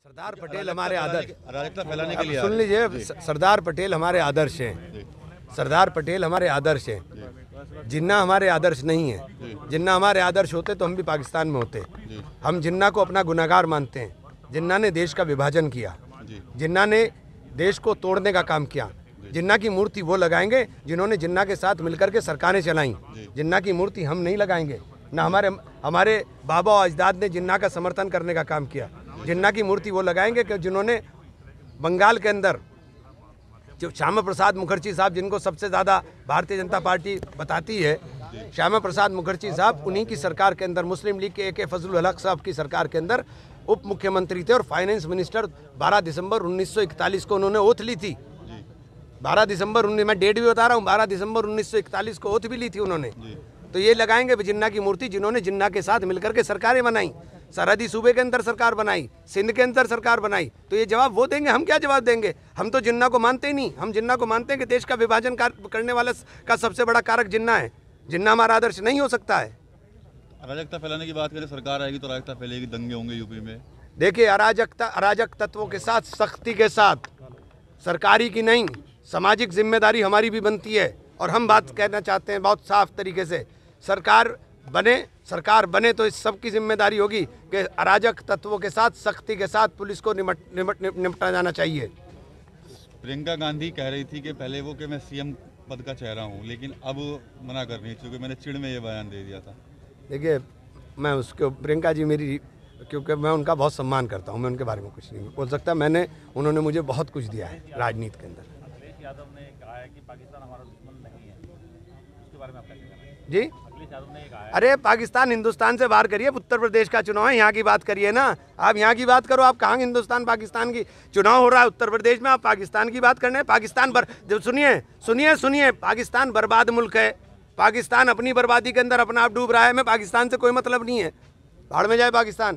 सरदार पटेल हमारे आदर्श, अराजकता फैलाने के लिए सुन लीजिए, सरदार पटेल हमारे आदर्श हैं। सरदार पटेल हमारे आदर्श हैं। जिन्ना हमारे आदर्श नहीं है। जिन्ना हमारे आदर्श होते तो हम भी पाकिस्तान में होते। हम जिन्ना को अपना गुनाहगार मानते हैं। जिन्ना ने देश का विभाजन किया, जिन्ना ने देश को तोड़ने का काम किया। जिन्ना की मूर्ति वो लगाएंगे जिन्होंने जिन्ना के साथ मिलकर के सरकारें चलाई। जिन्ना की मूर्ति हम नहीं लगाएंगे। ना हमारे बाबा और अजदाद ने जिन्ना का समर्थन करने का काम किया। जिन्ना की मूर्ति वो लगाएंगे कि जिन्होंने बंगाल के अंदर जो श्यामा प्रसाद मुखर्जी साहब, जिनको सबसे ज़्यादा भारतीय जनता पार्टी बताती है, श्यामा प्रसाद मुखर्जी साहब उन्हीं की सरकार के अंदर, मुस्लिम लीग के AK फजलुल हक साहब की सरकार के अंदर उप मुख्यमंत्री थे और फाइनेंस मिनिस्टर। 12 दिसंबर 1941 को उन्होंने ओथ ली थी। 12 दिसंबर मैं डेट भी बता रहा हूँ, 12 दिसंबर 1941 को ओथ भी ली थी उन्होंने। तो ये लगाएंगे जिन्ना की मूर्ति जिन्होंने जिन्ना के साथ मिलकर के सरकारें बनाई, सरहदी सूबे के अंदर सरकार बनाई, सिंध के अंदर सरकार बनाई। तो ये जवाब वो देंगे, हम क्या जवाब देंगे? हम तो जिन्ना को मानते ही नहीं। हम जिन्ना को मानते हैं कि देश का विभाजन करने वाला का सबसे बड़ा कारक जिन्ना है। जिन्ना हमारा आदर्श नहीं हो सकता है। अराजकता फैलाने की बात करें, सरकार आएगी तो अराजकता फैलेगी, दंगे होंगे यूपी में। देखिए, अराजक तत्वों के साथ सख्ती के साथ, सरकारी की नहीं, सामाजिक जिम्मेदारी हमारी भी बनती है। और हम बात कहना चाहते हैं बहुत साफ तरीके से, सरकार बने तो इस सब की जिम्मेदारी होगी कि अराजक तत्वों के साथ सख्ती के साथ पुलिस को निपटा जाना चाहिए। प्रियंका गांधी कह रही थी कि पहले वो कि मैं CM पद का चेहरा हूँ, लेकिन अब मना कर रही है क्योंकि मैंने चिढ़ में ये बयान दे दिया था। देखिए, मैं उसको, प्रियंका जी मेरी, क्योंकि मैं उनका बहुत सम्मान करता हूँ, मैं उनके बारे में कुछ नहीं बोल सकता। उन्होंने मुझे बहुत कुछ दिया है राजनीति के अंदर। अखिलेश यादव ने कहा है कि पाकिस्तान हमारा दुश्मन नहीं है, उसके बारे में आप क्या कहना है? जी, अखिलेश यादव ने कहा है। अरे पाकिस्तान हिंदुस्तान से बाहर करिए। उत्तर प्रदेश का चुनाव है, यहाँ की बात करिए ना। आप यहाँ की बात करो। आप कहाँ हिंदुस्तान पाकिस्तान की चुनाव हो रहा है उत्तर प्रदेश में, आप पाकिस्तान की बात करने? पाकिस्तान सुनिए, पाकिस्तान बर्बाद मुल्क है। पाकिस्तान अपनी बर्बादी के अंदर अपना आप डूब रहा है। मैं पाकिस्तान से कोई मतलब नहीं है। भाड़ में जाए पाकिस्तान।